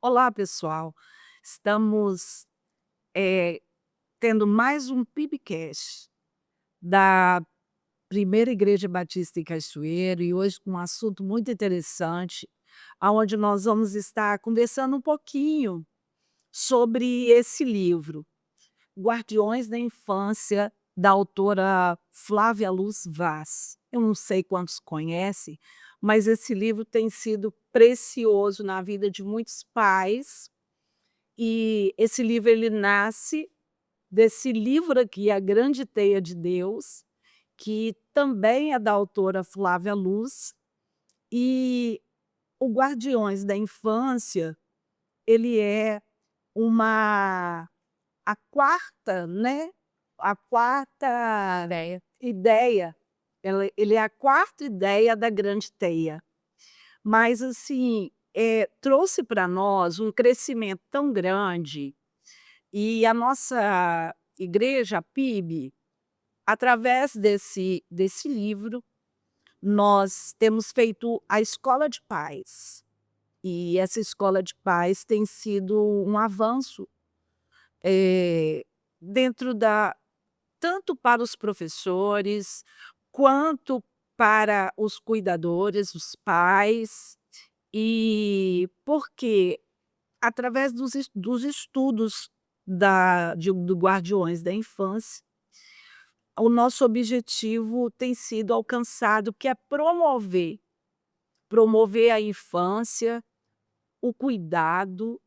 Olá, pessoal. Estamos, eh, tendo mais um PIBcast da Primeira Igreja Batista em Cachoeiro e hoje com um assunto muito interessante, aonde nós vamos estar conversando um pouquinho sobre esse livro, Guardiões da Infância, da autora Flávia Luz Vaz. Eu não sei quantos conhecem, mas esse livro tem sido precioso na vida de muitos pais e esse livro ele nasce desse livro aqui, A Grande Teia de Deus, que também é da autora Flávia Luz, e o Guardiões da Infância, ele é uma a quarta, né, a quarta ideia, ele é a quarta ideia da Grande Teia. Mas assim, trouxe para nós um crescimento tão grande. E a nossa igreja, a PIB, através desse livro, nós temos feito a escola de paz. E essa escola de paz tem sido um avanço, eh, dentro da tanto para os professores, quanto para os cuidadores, os pais, e porque através dos estudos do Guardiões da Infância, o nosso objetivo tem sido alcançado, que é promover a infância, o cuidado,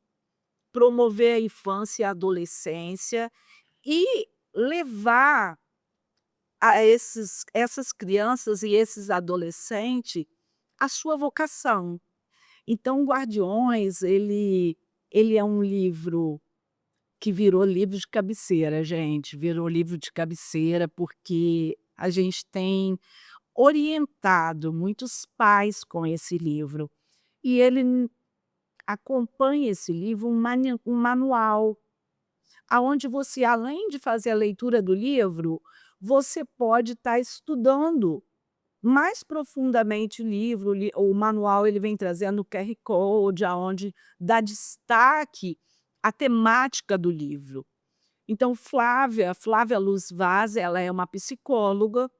promover a infância e a adolescência e levar a essas crianças e esses adolescentes a sua vocação. Então, Guardiões, ele é um livro que virou livro de cabeceira, gente, virou livro de cabeceira, porque a gente tem orientado muitos pais com esse livro. E ele acompanha esse livro um manual, aonde você, além de fazer a leitura do livro, você pode estar estudando mais profundamente o livro. O manual ele vem trazendo o QR Code, aonde dá destaque à temática do livro. Então Flávia Luz Vaz, ela é uma psicóloga,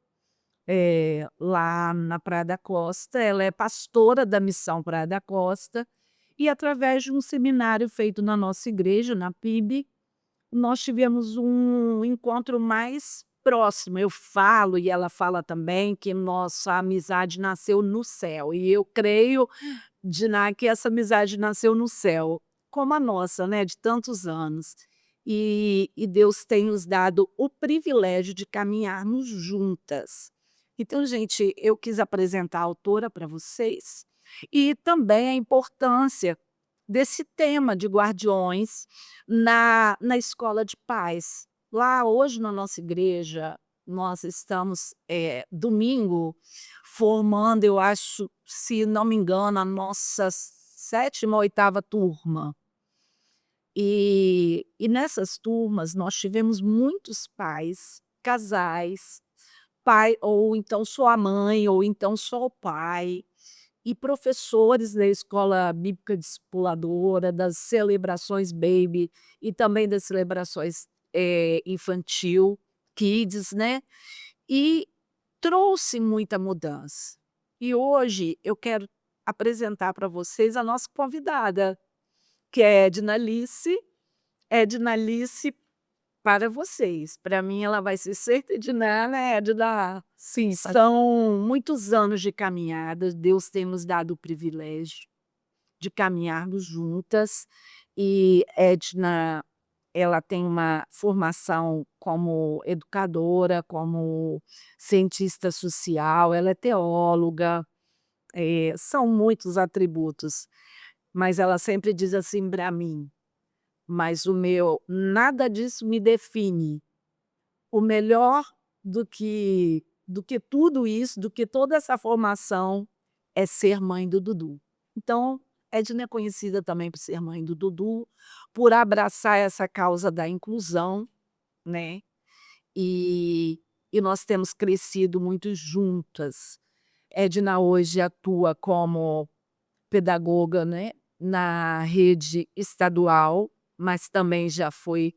lá na Praia da Costa, ela é pastora da Missão Praia da Costa, e através de um seminário feito na nossa igreja, na PIB, nós tivemos um encontro mais próximo. Eu falo, e ela fala também, que nossa amizade nasceu no céu, e eu creio, Diná, que essa amizade nasceu no céu, como a nossa, né, de tantos anos. E Deus tem nos dado o privilégio de caminharmos juntas. Então, gente, eu quis apresentar a autora para vocês e também a importância desse tema de guardiões na escola de paz. Lá hoje na nossa igreja, nós estamos, domingo, formando, eu acho, se não me engano, a nossa sétima ou oitava turma. E nessas turmas nós tivemos muitos pais, casais, pai ou então só a mãe, ou então só o pai, e professores da escola bíblica discipuladora, das celebrações baby e também das celebrações, infantil, kids, né, e trouxe muita mudança. E hoje eu quero apresentar para vocês a nossa convidada, que é Edna Alice para vocês. Para mim ela vai ser certa de nada, né, Edna? Sim, São muitos anos de caminhada, Deus tem nos dado o privilégio de caminharmos juntas, e Edna, ela tem uma formação como educadora, como cientista social, ela é teóloga, são muitos atributos, mas ela sempre diz assim para mim: "Mas o meu nada disso me define, o melhor do que tudo isso, do que toda essa formação, é ser mãe do Dudu". Então, Edna é conhecida também por ser mãe do Dudu, por abraçar essa causa da inclusão, né, e e nós temos crescido muito juntas. Edna hoje atua como pedagoga, né, na rede estadual, mas também já foi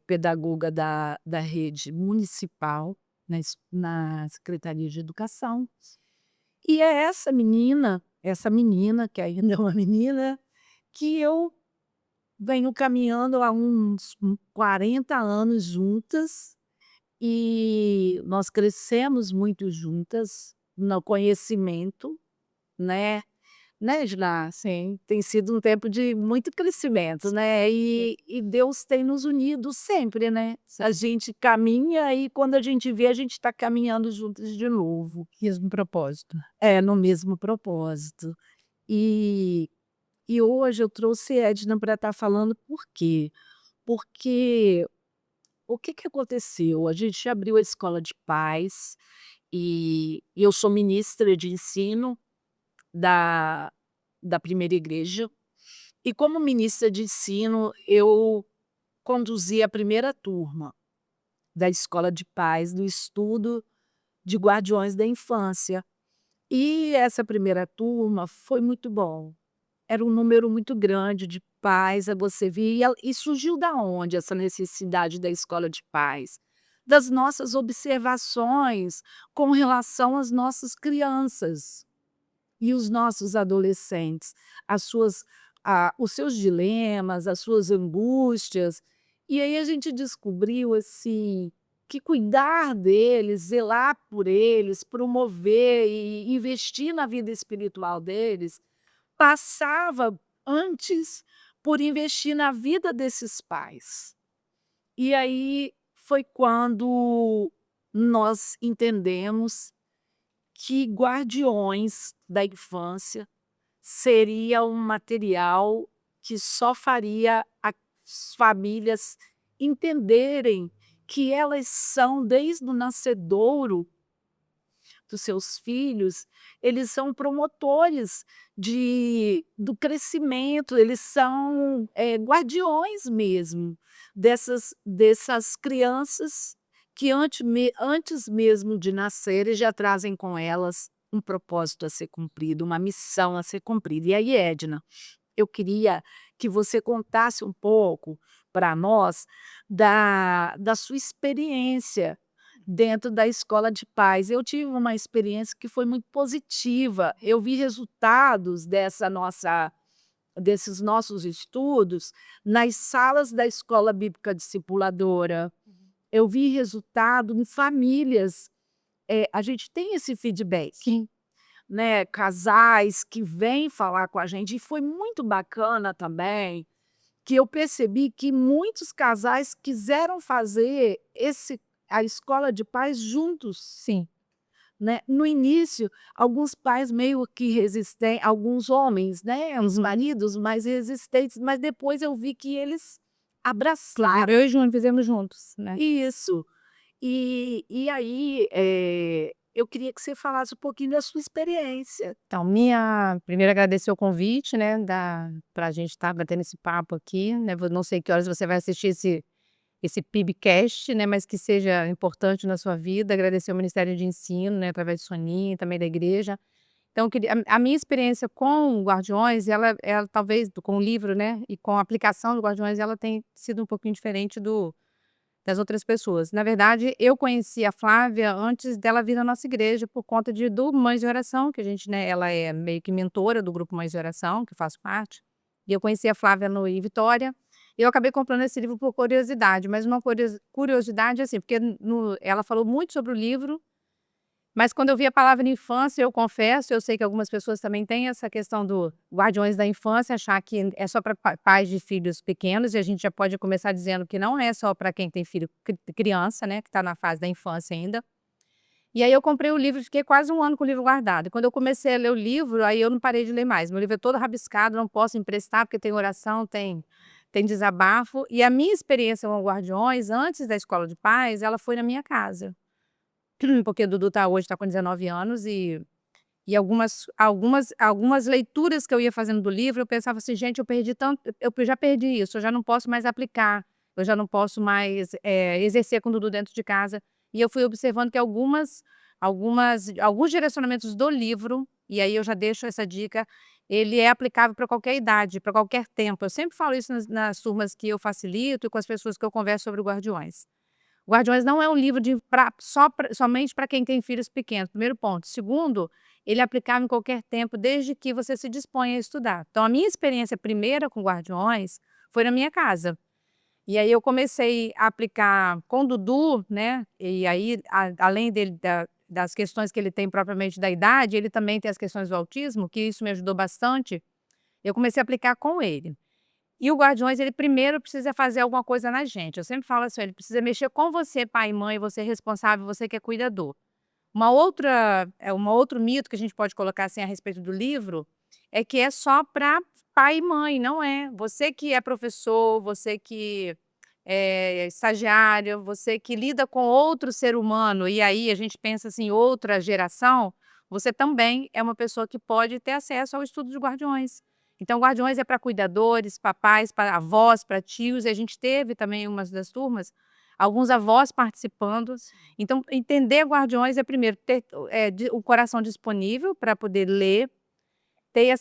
pedagoga da rede municipal, na Secretaria de Educação. E é essa menina, que ainda é uma menina, que eu venho caminhando há uns 40 anos juntas, e nós crescemos muito juntas no conhecimento, né? Né, Gina? Sim. Tem sido um tempo de muito crescimento, né? E Deus tem nos unido sempre, né? A gente caminha e quando a gente vê, a gente está caminhando juntos de novo. Mesmo propósito. É, no mesmo propósito. E, e hoje eu trouxe Edna para estar falando por quê? Porque o que que aconteceu? A gente abriu a escola de paz e eu sou ministra de ensino da, da primeira igreja. E como ministra de ensino, eu conduzi a primeira turma da escola de paz, do estudo de guardiões da infância. E essa primeira turma foi muito bom. Era um número muito grande de pais, a você via. E surgiu da onde essa necessidade da escola de paz? Das nossas observações com relação às nossas crianças e os nossos adolescentes, os seus dilemas, as suas angústias. E aí a gente descobriu assim, que cuidar deles, zelar por eles, promover e investir na vida espiritual deles, passava antes por investir na vida desses pais. E aí foi quando nós entendemos que guardiões da infância seria um material que só faria as famílias entenderem que elas são, desde o nascedouro dos seus filhos, eles são promotores do crescimento, eles são guardiões mesmo dessas crianças que antes mesmo de nascerem já trazem com elas um propósito a ser cumprido, uma missão a ser cumprida. E aí, Edna, eu queria que você contasse um pouco para nós da sua experiência dentro da escola de paz. Eu tive uma experiência que foi muito positiva. Eu vi resultados desses nossos estudos nas salas da Escola Bíblica Discipuladora. Eu vi resultado em famílias. A gente tem esse feedback. Sim. Né, casais que vêm falar com a gente, e foi muito bacana também, que eu percebi que muitos casais quiseram fazer a escola de paz juntos. Sim. Né? No início, alguns pais meio que resistentes, alguns homens, né, os maridos mais resistentes, mas depois eu vi que eles abraçaram. Claro, eu e Júnior fizemos juntos, né? Isso. E aí, eu queria que você falasse um pouquinho da sua experiência. Então, primeiro agradecer o convite, né, para a gente estar batendo esse papo aqui, né? Não sei que horas você vai assistir esse PIBcast, né, mas que seja importante na sua vida. Agradecer ao Ministério de Ensino, né, através de Soninha, também da igreja. Então, a minha experiência com Guardiões, ela talvez com o livro, né, e com a aplicação do Guardiões, ela tem sido um pouquinho diferente das outras pessoas. Na verdade, eu conheci a Flávia antes dela vir na nossa igreja por conta do Mães de Oração, que a gente, né, ela é meio que mentora do grupo Mães de Oração, que eu faço parte. E eu conheci a Flávia em Vitória. E eu acabei comprando esse livro por curiosidade, mas uma curiosidade assim, porque ela falou muito sobre o livro, mas quando eu vi a palavra infância, eu confesso, eu sei que algumas pessoas também têm essa questão do guardiões da infância, achar que é só para pais de filhos pequenos, e a gente já pode começar dizendo que não é só para quem tem filho criança, né, que está na fase da infância ainda. E aí eu comprei o livro, fiquei quase um ano com o livro guardado. E quando eu comecei a ler o livro, aí eu não parei de ler mais. Meu livro é todo rabiscado, não posso emprestar, porque tem oração, tem desabafo. E a minha experiência com guardiões, antes da escola de paz, ela foi na minha casa. Porque o Dudu hoje está com 19 anos e algumas leituras que eu ia fazendo do livro, eu pensava assim: "Gente, eu perdi tanto, eu já perdi isso, eu já não posso mais aplicar, eu já não posso mais, exercer com o Dudu dentro de casa". E eu fui observando que alguns direcionamentos do livro, e aí eu já deixo essa dica, ele é aplicável para qualquer idade, para qualquer tempo. Eu sempre falo isso nas turmas que eu facilito e com as pessoas que eu converso sobre o Guardiões. Guardiões não é um livro somente para quem tem filhos pequenos, primeiro ponto. Segundo, ele é aplicável em qualquer tempo, desde que você se disponha a estudar. Então, a minha experiência primeira com Guardiões foi na minha casa. E aí eu comecei a aplicar com o Dudu, né, e aí além das questões que ele tem propriamente da idade, ele também tem as questões do autismo, que isso me ajudou bastante, eu comecei a aplicar com ele. E o Guardiões, ele primeiro precisa fazer alguma coisa na gente, eu sempre falo assim: ele precisa mexer com você, pai e mãe, você é responsável, você que é cuidador. Um outro mito que a gente pode colocar, assim, a respeito do livro, é que é só para pai e mãe, não é. Você que é professor, você que é estagiário, você que lida com outro ser humano, e aí a gente pensa assim, outra geração, você também é uma pessoa que pode ter acesso ao estudo de Guardiões. Então, Guardiões é para cuidadores, papais, para avós, para tios, e a gente teve também em umas das turmas, alguns avós participando. Então, entender Guardiões é primeiro ter o coração disponível para poder ler, ter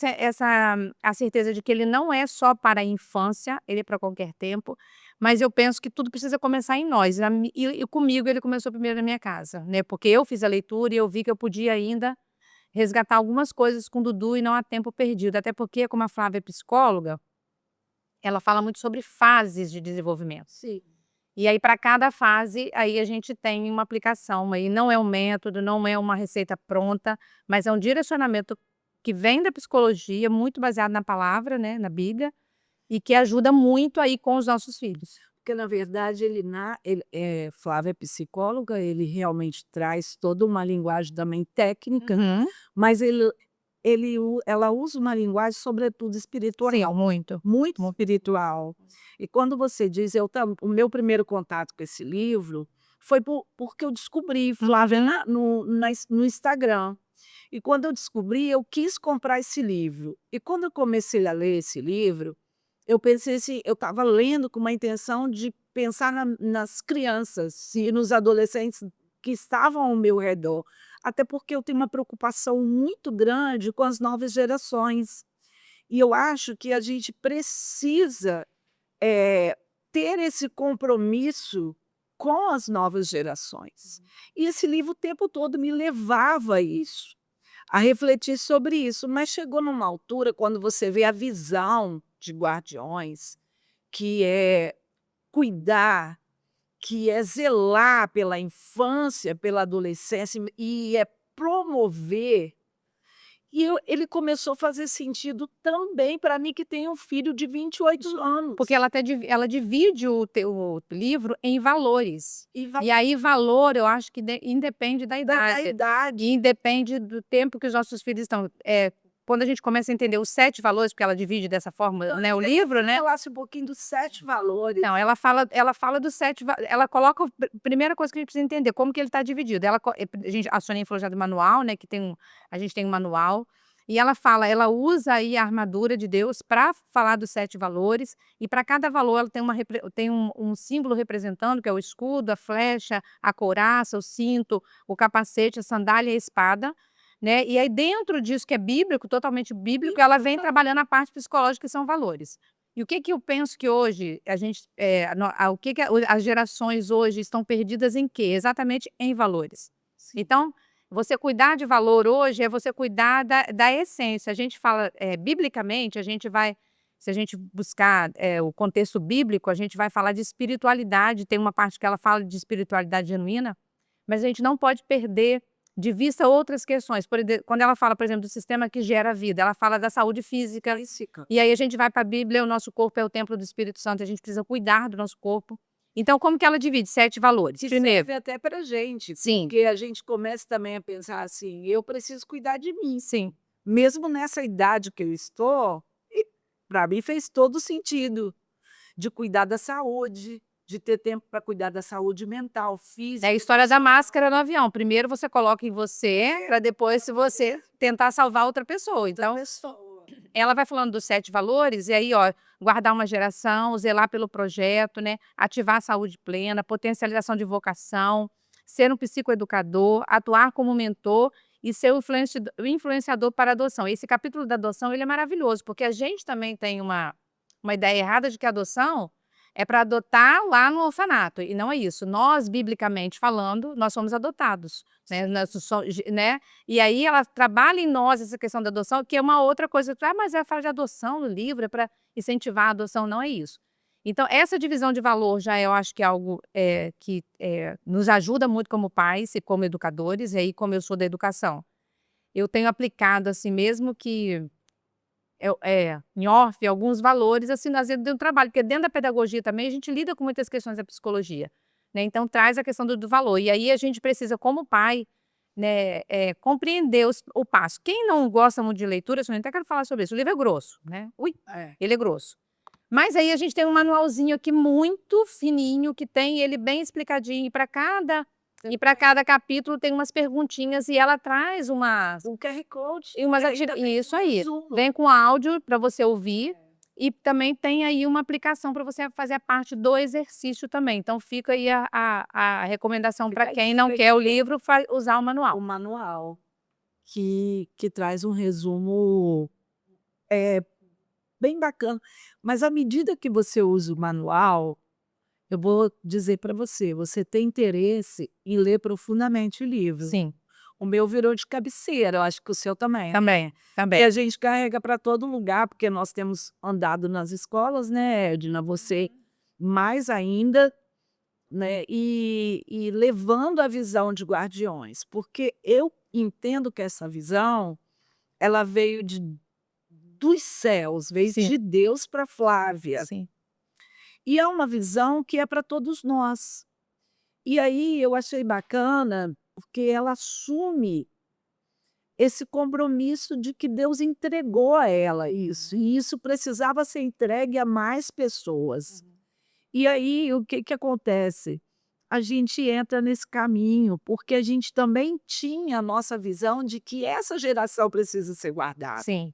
a certeza de que ele não é só para a infância, ele é para qualquer tempo, mas eu penso que tudo precisa começar em nós. E comigo ele começou primeiro na minha casa, né? Porque eu fiz a leitura e eu vi que eu podia ainda resgatar algumas coisas com o Dudu e não há tempo perdido. Até porque, como a Flávia é psicóloga, ela fala muito sobre fases de desenvolvimento. Sim. E aí, para cada fase, aí a gente tem uma aplicação. Aí não é um método, não é uma receita pronta, mas é um direcionamento que vem da psicologia, muito baseado na palavra, né, na Bíblia, e que ajuda muito aí com os nossos filhos. Porque, na verdade, Flávia é psicóloga, ele realmente traz toda uma linguagem também técnica, mas ela usa uma linguagem, sobretudo, Sim, espiritual, muito. muito espiritual. E quando você diz, o meu primeiro contato com esse livro foi porque eu descobri Flávia no Instagram. E quando eu descobri, eu quis comprar esse livro. E quando eu comecei a ler esse livro, eu pensei assim, eu estava lendo com uma intenção de pensar nas crianças e nos adolescentes que estavam ao meu redor, até porque eu tenho uma preocupação muito grande com as novas gerações. E eu acho que a gente precisa ter esse compromisso com as novas gerações. E esse livro o tempo todo me levava a isso, a refletir sobre isso, mas chegou numa altura, quando você vê a visão de Guardiões, que é cuidar, que é zelar pela infância, pela adolescência e é promover, e ele começou a fazer sentido também para mim, que tenho um filho de 28 anos. Porque ela divide o livro em valores. E E aí valor eu acho que independe da da idade. idade. E independe do tempo que os nossos filhos estão. Quando a gente começa a entender os 7 valores, porque ela divide dessa forma, né, o livro, né? Falasse um pouquinho dos 7 valores. Não, ela fala dos 7 ela coloca primeira coisa que a gente precisa entender, como que ele está dividido. A Soninha falou já do manual, né, que a gente tem um manual, e ela usa aí a armadura de Deus para falar dos 7 valores, e para cada valor ela tem um símbolo representando, que é o escudo, a flecha, a couraça, o cinto, o capacete, a sandália e a espada, né, e aí dentro disso que é bíblico, totalmente bíblico, ela vem trabalhando a parte psicológica, que são valores. E o que que eu penso que hoje a gente, o que que as gerações hoje estão perdidas em quê? Exatamente em valores. Sim. Então, você cuidar de valor hoje é você cuidar da essência. A gente fala, biblicamente, se a gente buscar o contexto bíblico, a gente vai falar de espiritualidade, tem uma parte que ela fala de espiritualidade genuína, mas a gente não pode perder de vista outras questões. Quando ela fala, por exemplo, do sistema que gera vida, ela fala da saúde física. E aí a gente vai para a Bíblia, o nosso corpo é o templo do Espírito Santo, a gente precisa cuidar do nosso corpo. Então, como que ela divide? 7 valores. Que Primeiro, serve até para a gente, sim, porque a gente começa também a pensar assim, eu preciso cuidar de mim. sim. Mesmo nessa idade que eu estou, para mim fez todo sentido de cuidar da saúde, de ter tempo para cuidar da saúde mental, física. É a história da máscara no avião. Primeiro você coloca em você, para depois se você tentar salvar outra pessoa. Então, ela vai falando dos 7 valores, e aí, ó, guardar uma geração, zelar pelo projeto, né? Ativar a saúde plena, potencialização de vocação, ser um psicoeducador, atuar como mentor e ser o influenciador para a adoção. Esse capítulo da adoção, ele é maravilhoso, porque a gente também tem uma ideia errada de que a adoção é para adotar lá no orfanato, e não é isso. Nós, biblicamente falando, nós somos adotados, né? Né? E aí ela trabalha em nós essa questão da adoção, que é uma outra coisa. Mas ela fala de adoção no livro, é para incentivar a adoção, não é isso. Então, essa divisão de valor já eu acho que é algo que nos ajuda muito como pais e como educadores, e aí como eu sou da educação. Eu tenho aplicado, assim, mesmo que em off, alguns valores, assim, às vezes do trabalho, porque dentro da pedagogia também a gente lida com muitas questões da psicologia, né? Então, traz a questão do valor. E aí a gente precisa, como pai, né, compreender o passo. Quem não gosta muito de leitura, eu até quero falar sobre isso, o livro é grosso, né? Ui, ele é grosso. Mas aí a gente tem um manualzinho aqui muito fininho, que tem ele bem explicadinho, e para cada capítulo tem umas perguntinhas e ela traz Um QR Code. e umas isso aí. Vem com áudio para você ouvir e também tem aí uma aplicação para você fazer a parte do exercício também. Então fica aí a recomendação para quem não quer o livro, usar o manual. O manual, que traz um resumo bem bacana. Mas à medida que você usa o manual, eu vou dizer para você, você tem interesse em ler profundamente o livro. Sim, O meu virou de cabeceira, eu acho que o seu também. também, E também. a gente carrega para todo lugar, porque nós temos andado nas escolas, né, Edna? Você mais ainda, né? E levando a visão de Guardiões, porque eu entendo que essa visão, ela veio dos céus, veio Sim. de Deus para Flávia. Sim. E é uma visão que é para todos nós. E aí eu achei bacana, porque ela assume esse compromisso de que Deus entregou a ela isso, e isso precisava ser entregue a mais pessoas. E aí o que acontece? A gente entra nesse caminho, porque a gente também tinha a nossa visão de que essa geração precisa ser guardada Sim.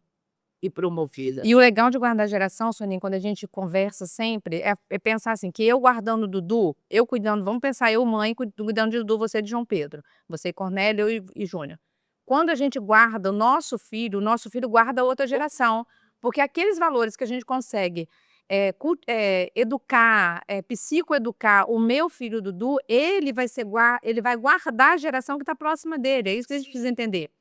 e promovida. E o legal de guardar a geração, Soninha, quando a gente conversa sempre, é pensar assim, que eu guardando o Dudu, eu cuidando, vamos pensar, eu mãe cuidando de Dudu, você de João Pedro, você Cornélio, eu e Júnior. Quando a gente guarda o nosso filho guarda outra geração, porque aqueles valores que a gente consegue educar, psicoeducar o meu filho Dudu, ele vai guardar a geração que está próxima dele, é isso que a gente precisa entender.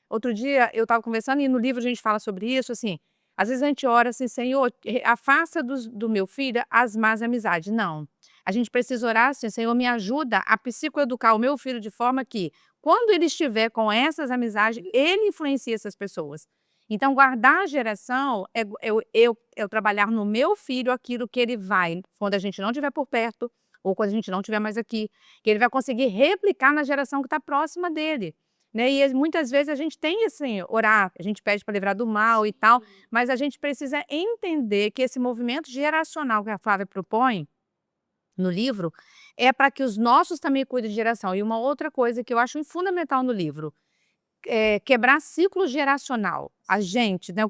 Outro dia eu estava conversando e no livro a gente fala sobre isso, assim, às vezes a gente ora assim: "Senhor, afasta do meu filho as más amizades". Não, a gente precisa orar assim: "Senhor, me ajuda a psicoeducar o meu filho de forma que, quando ele estiver com essas amizades, ele influencie essas pessoas". Então guardar a geração é eu trabalhar no meu filho aquilo que ele vai, quando a gente não estiver por perto, ou quando a gente não estiver mais aqui, que ele vai conseguir replicar na geração que está próxima dele. Né, e muitas vezes a gente tem assim, orar, a gente pede para livrar do mal e tal, mas a gente precisa entender que esse movimento geracional que a Flávia propõe no livro, é para que os nossos também cuidem de geração. E uma outra coisa que eu acho fundamental no livro, quebrar ciclo geracional. A gente, né,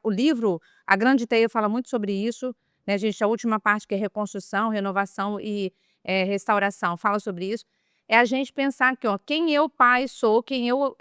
o livro, A Grande Teia fala muito sobre isso, né, gente, a última parte que é reconstrução, renovação e restauração, fala sobre isso. É a gente pensar que, ó, quem eu pai sou, quem eu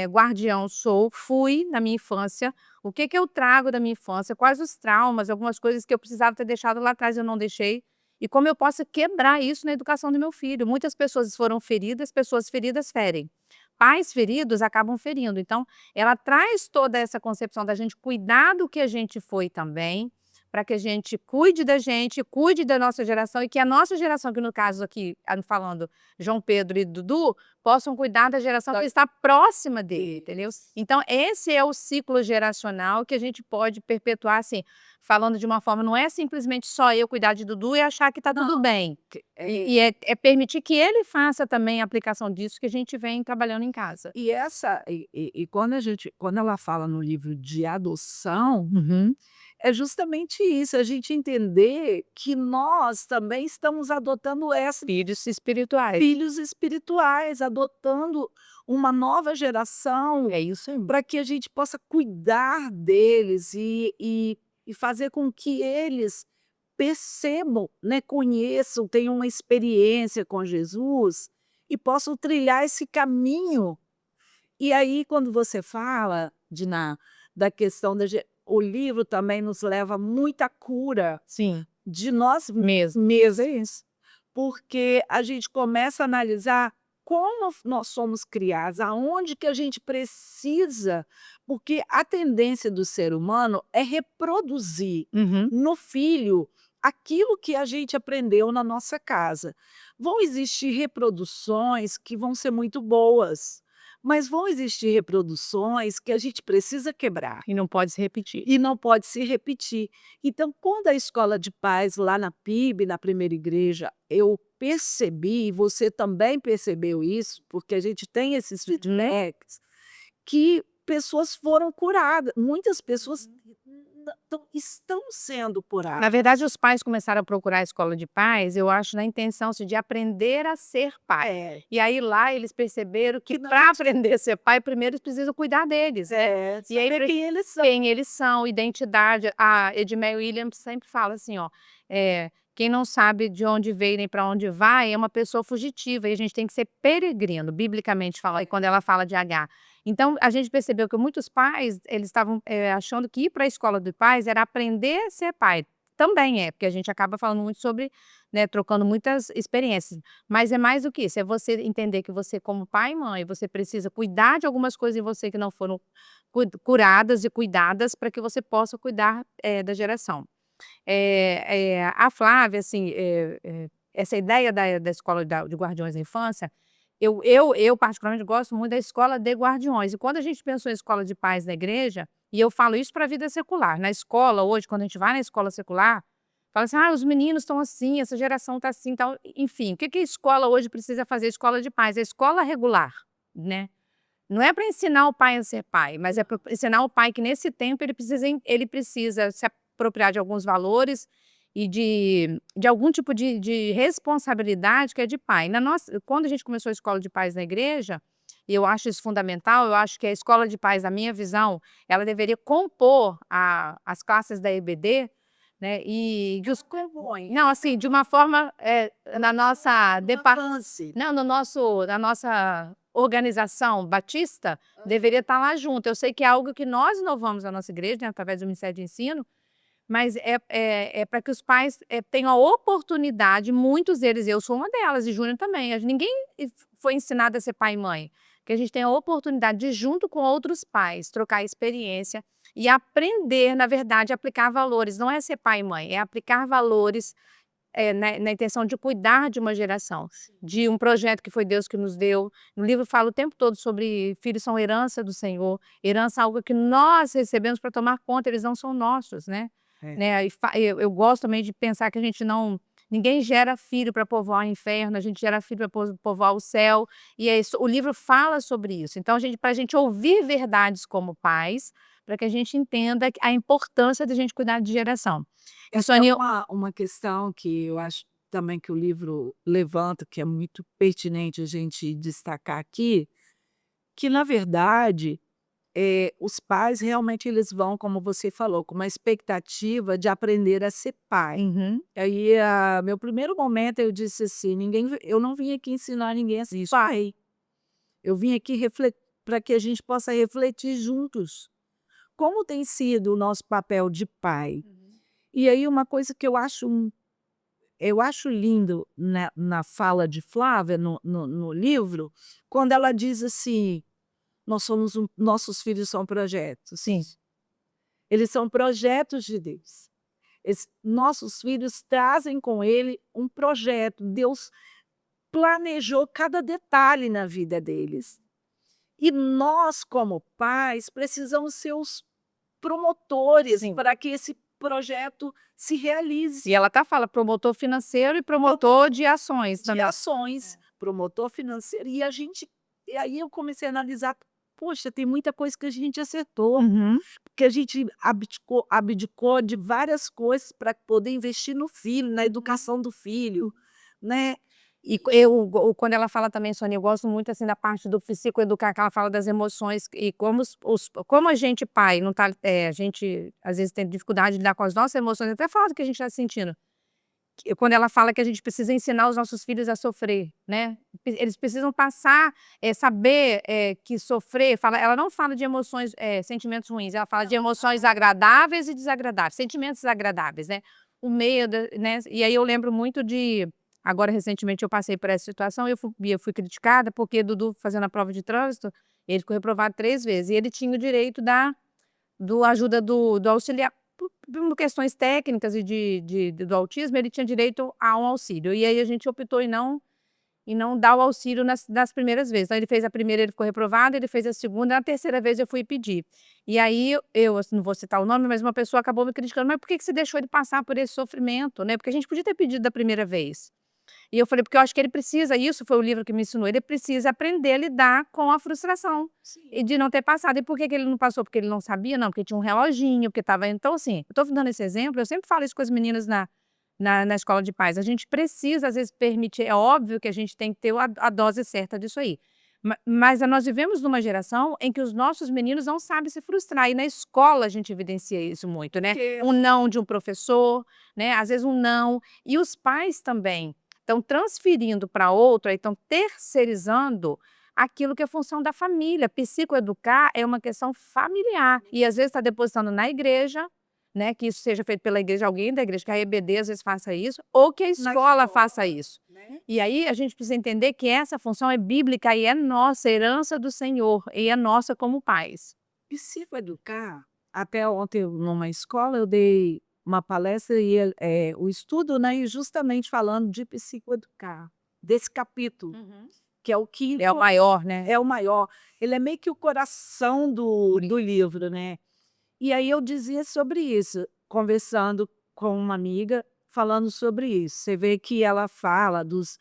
guardião sou, fui na minha infância, o que eu trago da minha infância, quais os traumas, algumas coisas que eu precisava ter deixado lá atrás e eu não deixei, e como eu posso quebrar isso na educação do meu filho. Muitas pessoas foram feridas, pessoas feridas ferem. Pais feridos acabam ferindo. Então, ela traz toda essa concepção da gente cuidar do que a gente foi também, para que a gente cuide da gente, cuide da nossa geração e que a nossa geração, que no caso aqui, falando João Pedro e Dudu, possam cuidar da geração que está próxima dele, entendeu? Então, esse é o ciclo geracional que a gente pode perpetuar, assim, falando de uma forma, não é simplesmente só eu cuidar de Dudu e achar que está tudo bem. E é permitir que ele faça também a aplicação disso que a gente vem trabalhando em casa. E quando ela fala no livro de adoção, é justamente isso, a gente entender que nós também estamos adotando Filhos espirituais. filhos espirituais, adotando uma nova geração É isso aí. para que a gente possa cuidar deles e fazer com que eles percebam, né, conheçam, tenham uma experiência com Jesus e possam trilhar esse caminho E aí, quando você fala, Diná, da questão o livro também nos leva a muita cura Sim, de nós mesmo. mesmos, porque a gente começa a analisar como nós somos criados, aonde que a gente precisa, porque a tendência do ser humano é reproduzir Uhum. no filho aquilo que a gente aprendeu na nossa casa. Vão existir reproduções que vão ser muito boas, mas vão existir reproduções que a gente precisa quebrar. E não pode se repetir. E não pode se repetir. Então, quando a escola de paz, lá na PIB, na primeira igreja, eu percebi, e você também percebeu isso, porque a gente tem esses feedbacks, que pessoas foram curadas. Muitas pessoas estão sendo Na curadas. verdade, os pais começaram a procurar a escola de pais, eu acho, na intenção assim, de aprender a ser pai. É, E aí lá eles perceberam que Que não- para aprender a ser pai, primeiro eles precisam cuidar deles. E aí, saber quem eles são. quem eles são, identidade. A Edmé Williams sempre fala assim, ó, quem não sabe de onde veio nem para onde vai é uma pessoa fugitiva, e a gente tem que ser peregrino, biblicamente fala, e quando ela fala de H. Então, a gente percebeu que muitos pais, eles estavam achando que ir para a escola de pais era aprender a ser pai. Também é, porque a gente acaba falando muito sobre, né, trocando muitas experiências. Mas é mais do que isso, é você entender que você, como pai e mãe, você precisa cuidar de algumas coisas em você que não foram curadas e cuidadas para que você possa cuidar da geração. A Flávia, assim, essa ideia da escola de guardiões da infância, eu particularmente gosto muito da escola de guardiões. E quando a gente pensou em escola de pais na igreja, e eu falo isso para a vida secular, na escola hoje, quando a gente vai na escola secular, fala assim: "Ah, os meninos estão assim, essa geração está assim", tal. Enfim, o que que a escola hoje precisa fazer? Escola de pais, a escola regular, né. Não é para ensinar o pai a ser pai, mas é para ensinar o pai que nesse tempo ele precisa se apropriar de alguns valores e de algum tipo de responsabilidade que é de pai. Quando a gente começou a escola de pais na igreja, e eu acho isso fundamental, eu acho que a escola de pais, na minha visão, ela deveria compor as classes da EBD, né, e de os não, assim, de uma forma, na nossa Avance. não, na nossa organização batista, deveria estar lá junto. Eu sei que é algo que nós inovamos na nossa igreja, né, através do Ministério de Ensino, mas é para que os pais, tenham a oportunidade, muitos deles, eu sou uma delas, e Júnior também, ninguém foi ensinado a ser pai e mãe, que a gente tenha a oportunidade de, junto com outros pais, trocar experiência e aprender, na verdade, a aplicar valores. Não é ser pai e mãe, é aplicar valores na intenção de cuidar de uma geração, de um projeto que foi Deus que nos deu. No livro fala o tempo todo sobre filhos são herança do Senhor, herança é algo que nós recebemos para tomar conta, eles não são nossos, né. É. Né, e eu gosto também de pensar que a gente não ninguém gera filho para povoar o inferno, a gente gera filho para povoar o céu, e é isso, o livro fala sobre isso. Então para a gente ouvir verdades como pais, para que a gente entenda a importância de a gente cuidar de geração. E Essa é Sonia, uma questão que eu acho também que o livro levanta, que é muito pertinente a gente destacar aqui, que na verdade, os pais realmente eles vão, como você falou, com uma expectativa de aprender a ser pai. uhum. Aí, meu primeiro momento eu disse assim: eu não vim aqui ensinar ninguém a ser pai, eu vim aqui para que a gente possa refletir juntos, como tem sido o nosso papel de pai. E aí uma coisa que eu acho lindo na fala de Flávia no livro, quando ela diz assim: nossos filhos são projetos. Sim. Eles são projetos de Deus. Nossos filhos trazem com ele um projeto. Deus planejou cada detalhe na vida deles. E nós, como pais, precisamos ser os promotores para que esse projeto se realize. E ela fala promotor financeiro e promotor de ações De também. ações, promotor financeiro. E aí eu comecei a analisar, poxa, tem muita coisa que a gente acertou, Uhum. que a gente abdicou de várias coisas para poder investir no filho, na educação do filho, né. E quando ela fala também, Sônia, eu gosto muito, assim, da parte do psicoeducar, que ela fala das emoções e como a gente pai não tá, a gente às vezes tem dificuldade de lidar com as nossas emoções, até fala do que a gente está sentindo. quando ela fala que a gente precisa ensinar os nossos filhos a sofrer, né? Eles precisam passar, saber que sofrer, ela não fala de emoções, sentimentos ruins, ela fala de emoções agradáveis e desagradáveis, sentimentos agradáveis, né? O medo, né? E aí eu lembro muito agora recentemente eu passei por essa situação e eu fui criticada porque Dudu fazendo a prova de trânsito, ele ficou reprovado 3 vezes e ele tinha o direito do ajuda do auxiliar. Por questões técnicas e do autismo, ele tinha direito a um auxílio. E aí a gente optou em não dar o auxílio nas primeiras vezes. Então ele fez a primeira, ele ficou reprovado, ele fez a segunda, na terceira vez eu fui pedir. E aí eu assim, não vou citar o nome, mas uma pessoa acabou me criticando: "Mas por que que você deixou ele passar por esse sofrimento, né, porque a gente podia ter pedido da primeira vez". E eu falei: "Porque eu acho que ele precisa", isso foi o livro que me ensinou, ele precisa aprender a lidar com a frustração, e de não ter passado. E por que que ele não passou? Porque ele não sabia? Não, porque tinha um reloginho, porque estava então assim, eu tô dando esse exemplo, eu sempre falo isso com as meninas na escola de pais, a gente precisa às vezes permitir, é óbvio que a gente tem que ter a dose certa disso aí, mas nós vivemos numa geração em que os nossos meninos não sabem se frustrar, e na escola a gente evidencia isso muito, né, Porque um não de um professor, né, às vezes um não, e os pais também estão transferindo para outro, aí estão terceirizando aquilo que é função da família. Psicoeducar é uma questão familiar e às vezes está depositando na igreja, né, que isso seja feito pela igreja, alguém da igreja, que a EBD às vezes faça isso, ou que a na escola faça escola, isso. né? E aí a gente precisa entender que essa função é bíblica e é nossa, herança do Senhor, e é nossa como pais. Psicoeducar, até ontem numa escola eu dei uma palestra e o estudo, né, e justamente falando de psicoeducar, desse capítulo, que é o que É o maior, né? é o maior, ele é meio que o coração do livro, né. E aí eu dizia sobre isso, conversando com uma amiga, falando sobre isso. Você vê que ela fala dos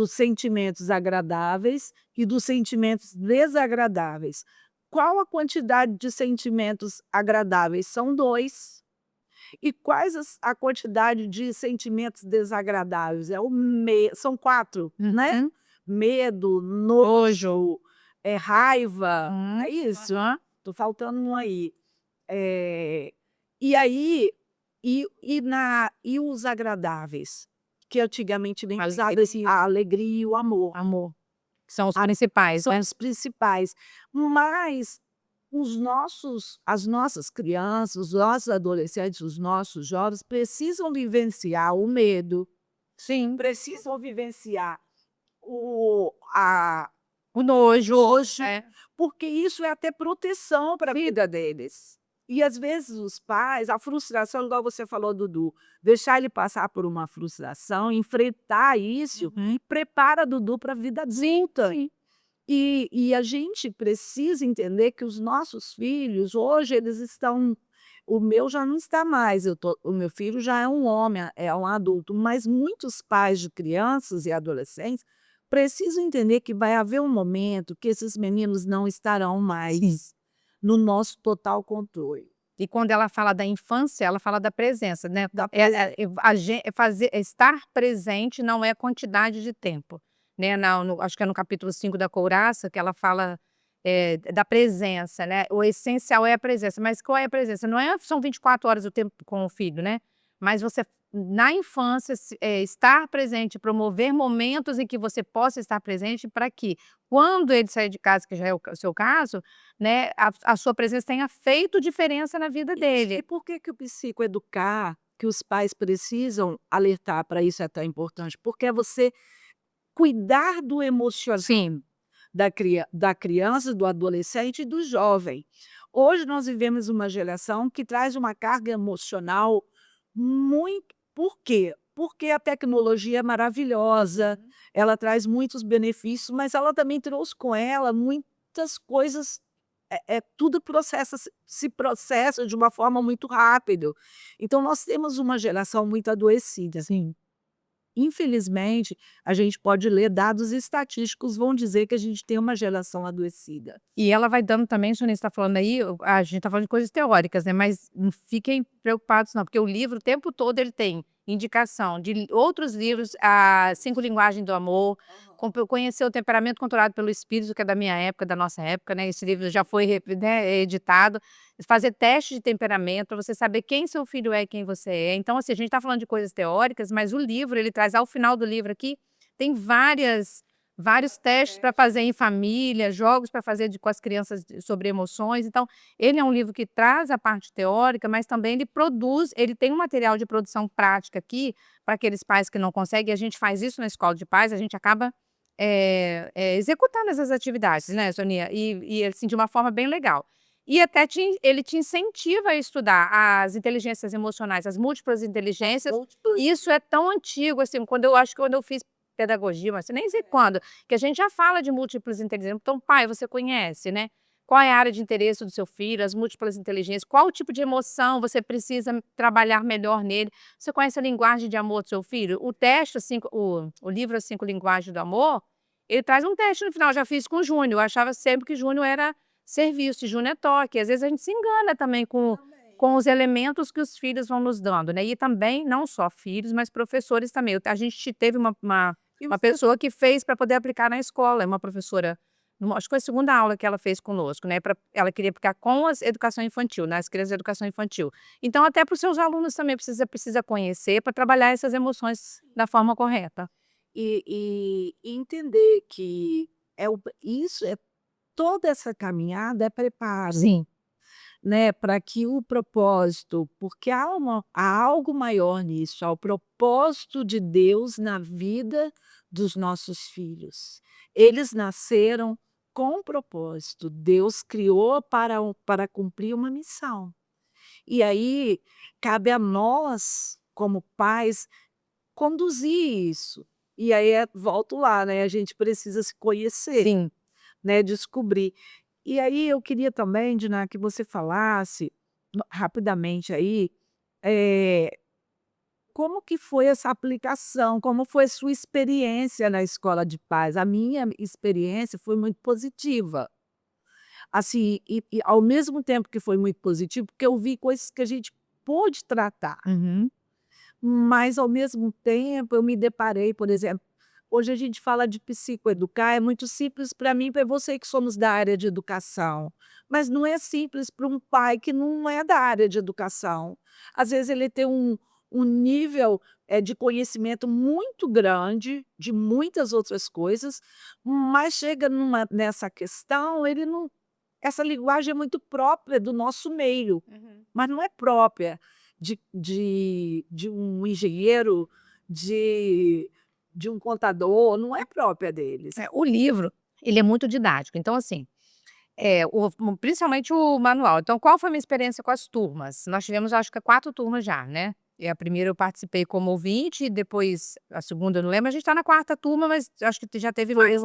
sentimentos agradáveis e dos sentimentos desagradáveis. Qual a quantidade de sentimentos agradáveis? São 2. E quais a quantidade de sentimentos desagradáveis? São 4, né? Uhum. Medo, Nojo. nojo, raiva, Uhum. é isso? Tô faltando um aí. Eh, e aí, e os agradáveis? Que antigamente nem usava a alegria e o amor. Amor, que são os principais, São né? os principais, mas as nossas crianças, os nossos adolescentes, os nossos jovens precisam vivenciar o medo, Sim. precisam vivenciar a O nojo. nojo, É. porque isso é até proteção para a vida deles. E às vezes os pais, a frustração, igual você falou, Dudu, deixar ele passar por uma frustração, enfrentar isso, prepara Dudu para a vida adulta. Sim. E a gente precisa entender que os nossos filhos, hoje, eles estão. O meu já não está mais, o meu filho já é um homem, é um adulto, mas muitos pais de crianças e adolescentes precisam entender que vai haver um momento que esses meninos não estarão mais no nosso total controle. E quando ela fala da infância, ela fala da presença, né? Da Estar presente não é quantidade de tempo, né? Acho que é no capítulo 5 da Couraça que ela fala da presença, né? O essencial é a presença, mas qual é a presença? Não é, são 24 horas o tempo com o filho, né? Mas você, na infância, estar presente, promover momentos em que você possa estar presente para que, quando ele sair de casa, que já é o seu caso, né, a sua presença tenha feito diferença na vida E dele. por que que o psicoeducar, que os pais precisam alertar para isso é tão importante? Porque é você cuidar do emocional Sim. da criança, do adolescente e do jovem. Hoje nós vivemos uma geração que traz uma carga emocional muito. Por quê? Porque a tecnologia é maravilhosa, ela traz muitos benefícios, mas ela também trouxe com ela muitas coisas, tudo se processa de uma forma muito rápido. Então nós temos uma geração muito adoecida. Sim. Infelizmente, a gente pode ler dados estatísticos vão dizer que a gente tem uma geração adoecida. E ela vai dando também, isso está falando aí, a gente está falando de coisas teóricas, né? Mas não fiquem preocupados, não, porque o livro o tempo todo ele tem indicação de outros livros, a 5 Linguagens do Amor, conhecer o Temperamento Controlado pelo Espírito, que é da minha época, da nossa época, né, esse livro já foi né, editado, fazer teste de temperamento, para você saber quem seu filho é e quem você é. Então, assim, a gente está falando de coisas teóricas, mas o livro, ele traz, ao final do livro aqui, tem vários testes para fazer em família, jogos para fazer com as crianças sobre emoções. Então, ele é um livro que traz a parte teórica, mas também ele tem um material de produção prática aqui, para aqueles pais que não conseguem. A gente faz isso na escola de pais, a gente acaba executando essas atividades, né, Sonia? E assim, de uma forma bem legal. E até ele te incentiva a estudar as inteligências emocionais, as múltiplas inteligências. Isso é tão antigo, assim, quando eu fiz pedagogia, mas nem sei quando, que a gente já fala de múltiplas inteligências. Então, pai, você conhece, né? Qual é a área de interesse do seu filho, as múltiplas inteligências, qual o tipo de emoção você precisa trabalhar melhor nele? Você conhece a linguagem de amor do seu filho? O teste, o livro As 5 Linguagens do Amor, ele traz um teste no final. Eu já fiz com o Júnior, eu achava sempre que Júnior era serviço, e Júnior é toque. Às vezes a gente se engana também com os elementos que os filhos vão nos dando, né? E também, não só filhos, mas professores também. A gente teve uma pessoa que fez para poder aplicar na escola, é uma professora, acho que foi a segunda aula que ela fez conosco, né? Ela queria aplicar com a educação infantil, nas crianças de educação infantil. Então, até para os seus alunos também precisa conhecer para trabalhar essas emoções da forma correta. E entender que toda essa caminhada é preparo, Sim. né, para que o propósito, porque há algo maior nisso, há o propósito de Deus na vida dos nossos filhos. Eles nasceram com um propósito, Deus criou para cumprir uma missão. E aí cabe a nós, como pais, conduzir isso. E aí volto lá, né, a gente precisa se conhecer, Sim. né, descobrir. E aí eu queria também, Diná, que você falasse rapidamente aí, como que foi essa aplicação, como foi a sua experiência na escola de paz? A minha experiência foi muito positiva. Assim, e ao mesmo tempo que foi muito positivo, porque eu vi coisas que a gente pôde tratar. Uhum. Mas, ao mesmo tempo, eu me deparei, por exemplo, hoje a gente fala de psicoeducar, é muito simples para mim e para você que somos da área de educação, mas não é simples para um pai que não é da área de educação. Às vezes ele tem um nível de conhecimento muito grande de muitas outras coisas, mas chega nessa questão, ele não. Essa linguagem é muito própria do nosso meio, mas não é própria de um engenheiro, de um contador, não é própria deles. O livro, ele é muito didático. Então, assim, principalmente o manual. Então, qual foi a minha experiência com as turmas? Nós tivemos, acho que 4 turmas já, né? E a primeira eu participei como ouvinte, depois a segunda eu não lembro. A gente está na 4ª turma, mas acho que já teve mais.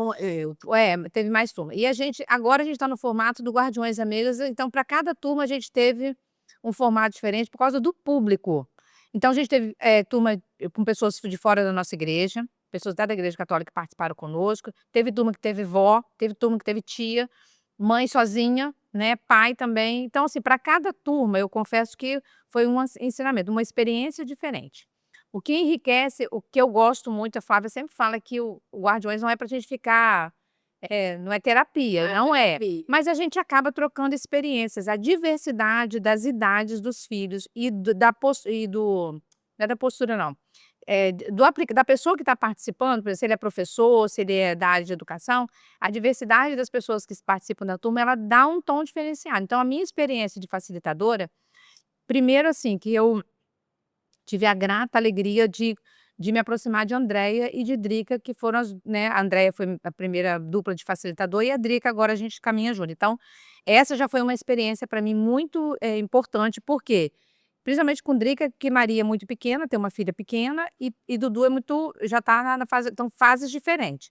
Teve mais turma. E agora a gente está no formato do Guardiões Amigas. Então, para cada turma a gente teve um formato diferente por causa do público. Então, a gente teve turma com pessoas de fora da nossa igreja, pessoas da Igreja Católica que participaram conosco. Teve turma que teve vó, teve turma que teve tia, mãe sozinha, né, pai também. Então, assim, para cada turma, eu confesso que foi um ensinamento, uma experiência diferente. O que enriquece, o que eu gosto muito, a Flávia sempre fala que o Guardiões não é para a gente ficar, não é terapia, não é. Mas a gente acaba trocando experiências, a diversidade das idades dos filhos não é da postura, não. Da pessoa que está participando, por exemplo, se ele é professor, se ele é da área de educação, a diversidade das pessoas que participam da turma, ela dá um tom diferenciado. Então, a minha experiência de facilitadora, primeiro, assim, que eu tive a grata alegria de me aproximar de Andréia e de Drica, que foram né, a Andréia foi a primeira dupla de facilitador e a Drica agora a gente caminha junto. Então, essa já foi uma experiência para mim muito importante, porque principalmente com Drica, que Maria é muito pequena, tem uma filha pequena, e Dudu já está na fase, então fases diferentes.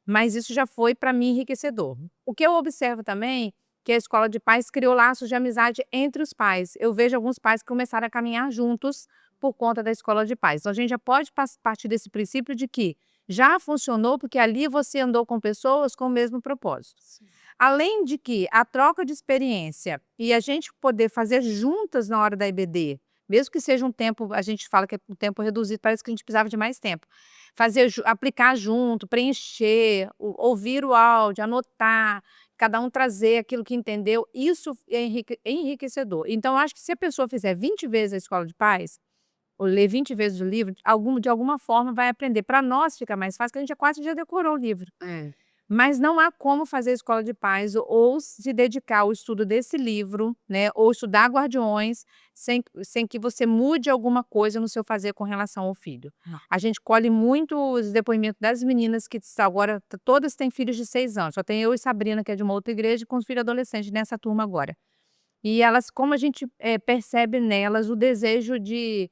Mas isso já foi para mim enriquecedor. O que eu observo também, que a escola de pais criou laços de amizade entre os pais. Eu vejo alguns pais que começaram a caminhar juntos por conta da escola de pais. Então a gente já pode partir desse princípio de que já funcionou porque ali você andou com pessoas com o mesmo propósito. Sim. Além de que a troca de experiência e a gente poder fazer juntas na hora da EBD, mesmo que seja um tempo, a gente fala que é um tempo reduzido, parece que a gente precisava de mais tempo. Aplicar junto, preencher, ouvir o áudio, anotar, cada um trazer aquilo que entendeu, isso é enriquecedor. Então eu acho que se a pessoa fizer 20 vezes a escola de paz, ou ler 20 vezes o livro, de alguma forma vai aprender. Para nós fica mais fácil, porque a gente quase já decorou o livro. É. Mas não há como fazer escola de paz ou se dedicar ao estudo desse livro, né, ou estudar Guardiões, sem que você mude alguma coisa no seu fazer com relação ao filho. Não. A gente colhe muito os depoimentos das meninas que agora todas têm filhos de 6 anos, só tem eu e Sabrina, que é de uma outra igreja, com os filhos adolescentes nessa turma agora. E elas, como a gente percebe nelas o desejo de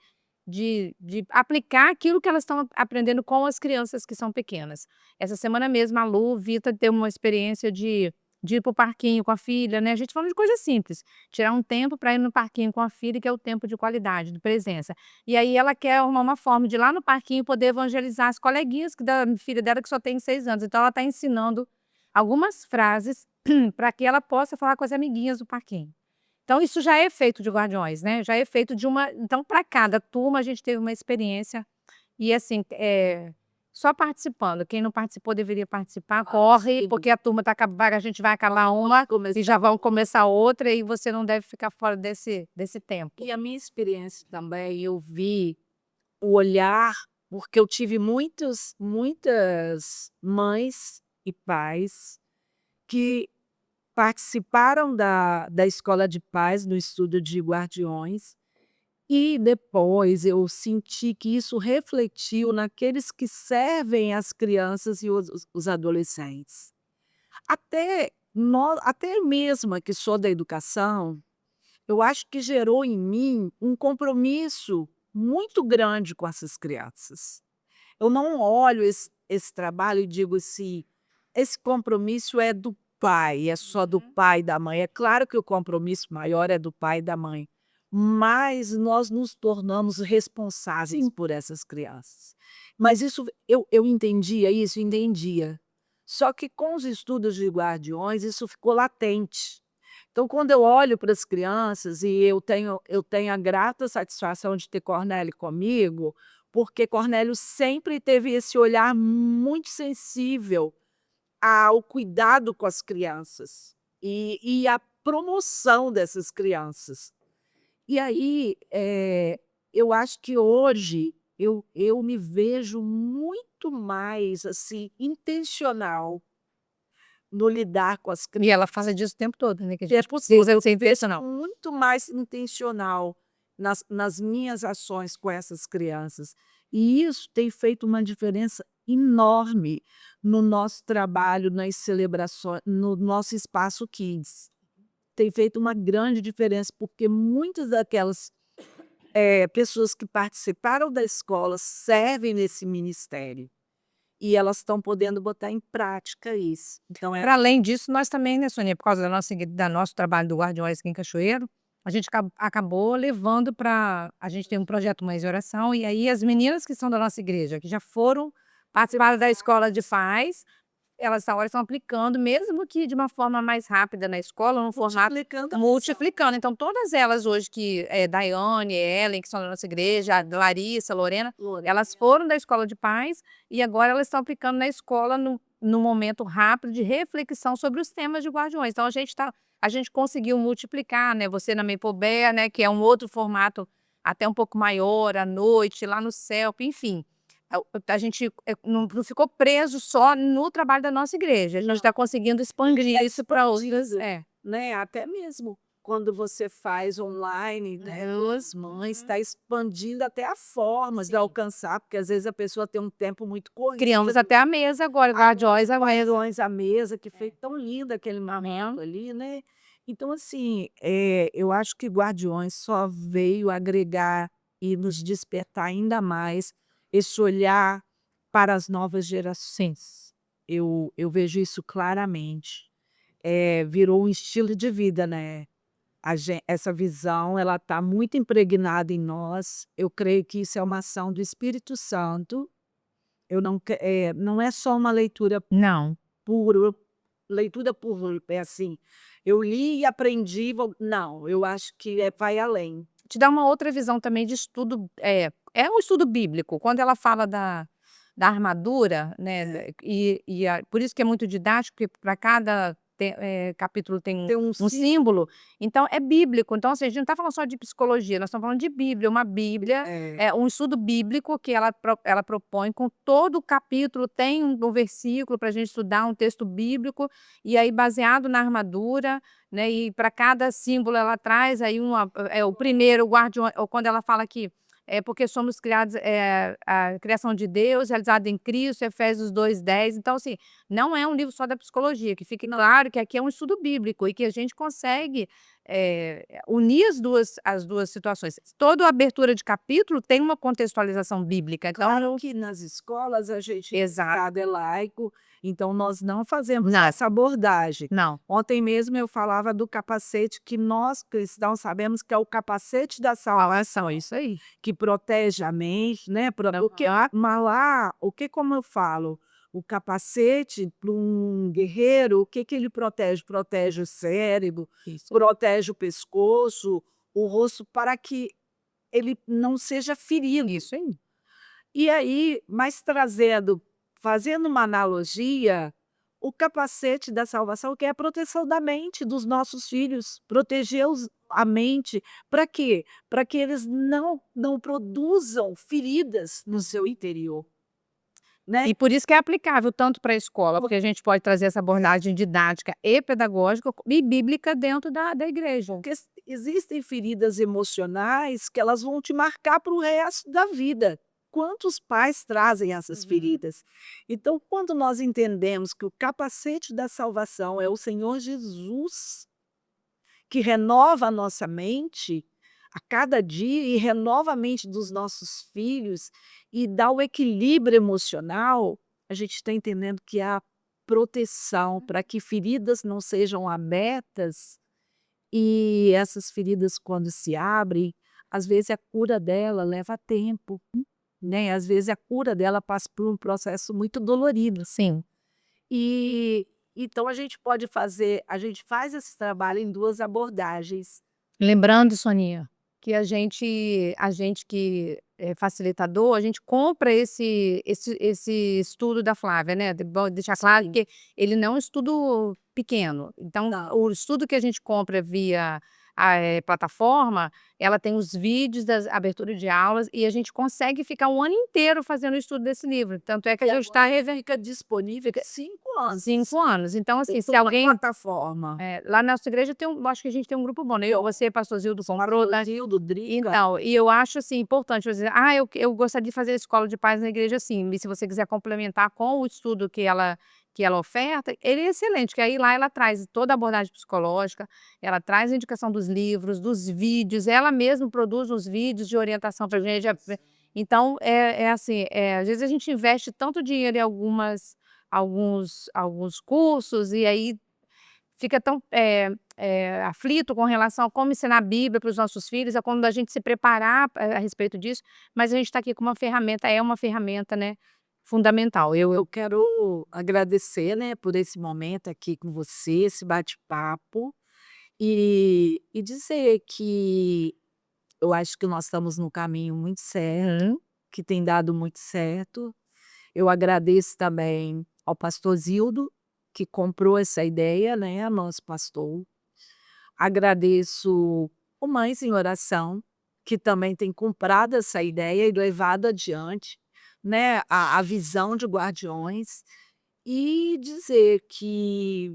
aplicar aquilo que elas estão aprendendo com as crianças que são pequenas. Essa semana mesmo, a Lu, Vita, teve uma experiência de ir para o parquinho com a filha, né? A gente falando de coisa simples, tirar um tempo para ir no parquinho com a filha, que é o tempo de qualidade, de presença. E aí ela quer arrumar uma forma de ir lá no parquinho poder evangelizar as coleguinhas da filha dela, que só tem 6 anos. Então ela está ensinando algumas frases para que ela possa falar com as amiguinhas do parquinho. Então isso já é feito de Guardiões, né, já é feito de uma então para cada turma a gente teve uma experiência, e assim, só participando, quem não participou deveria participar, corre, sim. porque a turma tá a gente vai acabar uma e já vão começar outra e você não deve ficar fora desse tempo. E a minha experiência também, eu vi o olhar, porque eu tive muitas mães e pais que participaram da escola de paz, no estudo de Guardiões, e depois eu senti que isso refletiu naqueles que servem as crianças e os adolescentes. Até mesmo que sou da educação, eu acho que gerou em mim um compromisso muito grande com essas crianças. Eu não olho esse trabalho e digo assim: esse compromisso é do pai, é só do pai e da mãe. É claro que o compromisso maior é do pai e da mãe, mas nós nos tornamos responsáveis por essas crianças. Mas isso eu entendia isso, entendia. Só que com os estudos de Guardiões isso ficou latente. Então, quando eu olho para as crianças e eu tenho a grata satisfação de ter Cornélio comigo, porque Cornélio sempre teve esse olhar muito sensível ao cuidado com as crianças e à promoção dessas crianças. E aí, eu acho que hoje eu me vejo muito mais, assim, intencional no lidar com as E ela fala disso o tempo todo, né, que a é gente possível precisa ser intencional. muito mais intencional nas minhas ações com essas crianças. E isso tem feito uma diferença enorme no nosso trabalho, nas celebrações, no nosso espaço Kids. Tem feito uma grande diferença, porque muitas daquelas pessoas que participaram da escola servem nesse ministério. E elas estão podendo botar em prática isso. Então, Para além disso, nós também, né, Sonia, por causa da nosso trabalho do Guardiões aqui em Cachoeiro, a gente acabou levando para a gente tem um projeto Mães de Oração, e aí as meninas que são da nossa igreja, que já foram participaram da escola de paz, elas agora estão aplicando, mesmo que de uma forma mais rápida na escola, num formato multiplicando. Então todas elas hoje que Daiane, Ellen, que são da nossa igreja, a Larissa, Lorena, elas foram da escola de paz e agora elas estão aplicando na escola no momento rápido de reflexão sobre os temas de Guardiões. Então a gente conseguiu multiplicar, né? Você na Maplebear, né? Que é um outro formato até um pouco maior, à noite, lá no CELP, enfim. A gente não ficou preso só no trabalho da nossa igreja, a gente está conseguindo expandir isso para outras. Né? Até mesmo quando você faz online, né, as mães, está expandindo até a formas de alcançar, porque às vezes a pessoa tem um tempo muito corrido. Criamos até a mesa agora, Guardiões A mesa, que foi tão linda aquele momento ali, né? Então, assim, eu acho que Guardiões só veio agregar e nos despertar ainda mais esse olhar para as novas gerações. Eu vejo isso claramente. Virou um estilo de vida, né? Essa visão ela está muito impregnada em nós. Eu creio que isso é uma ação do Espírito Santo. Não é só uma leitura Não. leitura por assim, eu li e aprendi, não, eu acho que vai além. te dá uma outra visão também de estudo, é um estudo bíblico. Quando ela fala da armadura, né, por isso que é muito didático, porque para cada capítulo tem Tem um um símbolo. símbolo, então é bíblico. Então, assim, a gente não está falando só de psicologia, nós estamos falando de Bíblia, uma Bíblia, É, um estudo bíblico que ela propõe com todo o capítulo, tem um versículo para a gente estudar, um texto bíblico, e aí baseado na armadura, né, e para cada símbolo ela traz aí o primeiro, o guardião, ou quando ela fala que porque somos criados, a criação de Deus, realizada em Cristo, Efésios 2:10. Então, assim, não é um livro só da psicologia, que fique claro que aqui é um estudo bíblico e que a gente consegue unir as duas situações. Toda abertura de capítulo tem uma contextualização bíblica. Então, claro que nas escolas o exato. Estado é laico, então nós não fazemos Não, essa abordagem. não. Ontem mesmo eu falava do capacete que nós cristãos sabemos que é o capacete da salvação, Isso aí. que protege a mente, né? Mas lá, como eu falo, o capacete para um guerreiro, o que ele protege? Protege o cérebro, Isso. protege o pescoço, o rosto, para que ele não seja ferido. Isso aí. E aí, fazendo uma analogia, o capacete da salvação, que é a proteção da mente dos nossos filhos, proteger a mente, para quê? Para que eles não produzam feridas no seu interior, né? E por isso que é aplicável tanto para a escola, porque a gente pode trazer essa abordagem didática e pedagógica e bíblica dentro da igreja. Porque existem feridas emocionais que elas vão te marcar para o resto da vida. Quantos pais trazem essas feridas? Então, quando nós entendemos que o capacete da salvação é o Senhor Jesus, que renova a nossa mente a cada dia e renova a mente dos nossos filhos e dá o equilíbrio emocional, a gente está entendendo que há proteção para que feridas não sejam abertas e essas feridas, quando se abrem, às vezes a cura dela leva tempo, né? Às vezes a cura dela passa por um processo muito dolorido. Sim. E então a gente faz esse trabalho em duas abordagens. Lembrando, Soninha, que a gente que é facilitador, a gente compra esse estudo da Flávia, né, bom deixar claro Sim. que ele não é um estudo pequeno. Então, Não. o estudo que a gente compra via a plataforma, ela tem os vídeos das abertura de aulas e a gente consegue ficar um ano inteiro fazendo o estudo desse livro. Tanto é que a gente está Fica disponível 5 anos. 5 anos. Então, assim, se Toda alguém plataforma. lá na nossa igreja acho que a gente tem um grupo bom, né, eu, você, pastor Zildo comprou, né. Zildo, Drica. Então, e eu acho, assim, importante, por exemplo, eu gostaria de fazer a escola de paz na igreja assim, e se você quiser complementar com o estudo que ela oferta, ele é excelente, que aí lá ela traz toda a abordagem psicológica, ela traz a indicação dos livros, dos vídeos, ela mesma produz os vídeos de orientação pra gente. Então, assim, às vezes a gente investe tanto dinheiro em alguns cursos, e aí fica tão, aflito com relação a como ensinar a Bíblia para os nossos filhos, a quando a gente se preparar a respeito disso, mas a gente está aqui com uma ferramenta, né, fundamental. Eu quero agradecer, né, por esse momento aqui com você, esse bate-papo, e dizer que eu acho que nós estamos num caminho muito certo, que tem dado muito certo. Eu agradeço também ao pastor Zildo, que comprou essa ideia, né, nosso pastor. Agradeço o Mães em Oração, que também tem comprado essa ideia e levado adiante, né, a visão de Guardiões. E dizer que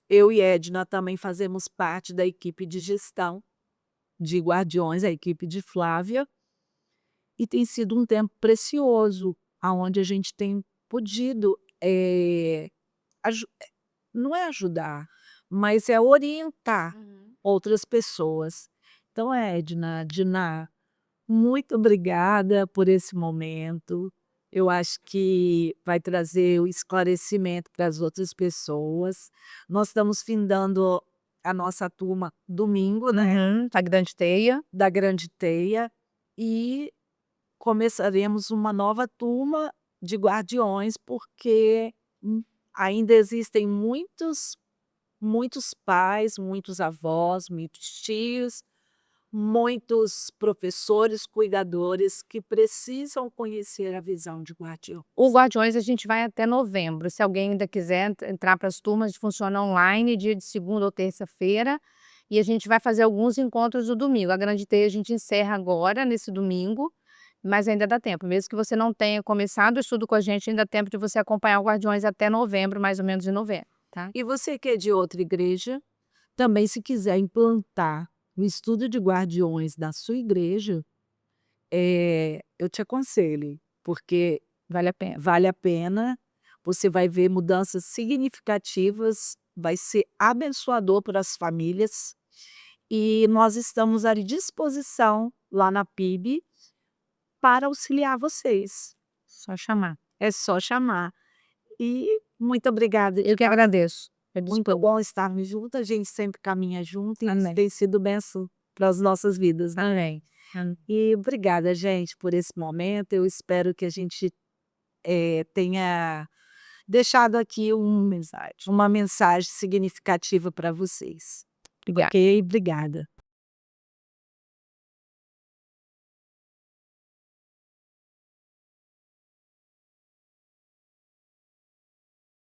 eu e Edna também fazemos parte da equipe de gestão de Guardiões, a equipe de Flávia, e tem sido um tempo precioso, aonde a gente tem podido, aju não é ajudar, mas é orientar outras pessoas. Então, Edna, Diná, muito obrigada por esse momento. Eu acho que vai trazer o esclarecimento para as outras pessoas. Nós estamos findando a nossa turma domingo, né, A grande teia. da Grande Teia, e começaremos uma nova turma de guardiões, porque ainda existem muitos pais, muitos avós, muitos tios, muitos professores, cuidadores que precisam conhecer a visão de guardião. O Guardiões a gente vai até novembro, se alguém ainda quiser entrar para as turmas, funciona online, dia de segunda ou terça-feira, e a gente vai fazer alguns encontros no domingo. A Grande Teia a gente encerra agora, nesse domingo, mas ainda dá tempo. Mesmo que você não tenha começado o estudo com a gente, ainda dá tempo de você acompanhar o Guardiões até novembro, mais ou menos em novembro, tá? E você que é de outra igreja, também se quiser implantar o estudo de guardiões na sua igreja, eu te aconselho, porque Vale a pena. vale a pena, você vai ver mudanças significativas, vai ser abençoador para as famílias, e nós estamos à disposição lá na PIB para auxiliar vocês. Só chamar. É só chamar. E muito obrigada. Eu que agradeço. Muito bom estarmos juntas, a gente sempre caminha junto e isso Amém. tem sido bênção para as nossas vidas, né. Amém. E obrigada, gente, por esse momento, eu espero que a gente, tenha deixado aqui uma mensagem significativa para vocês. Obrigada. Ok? Obrigada.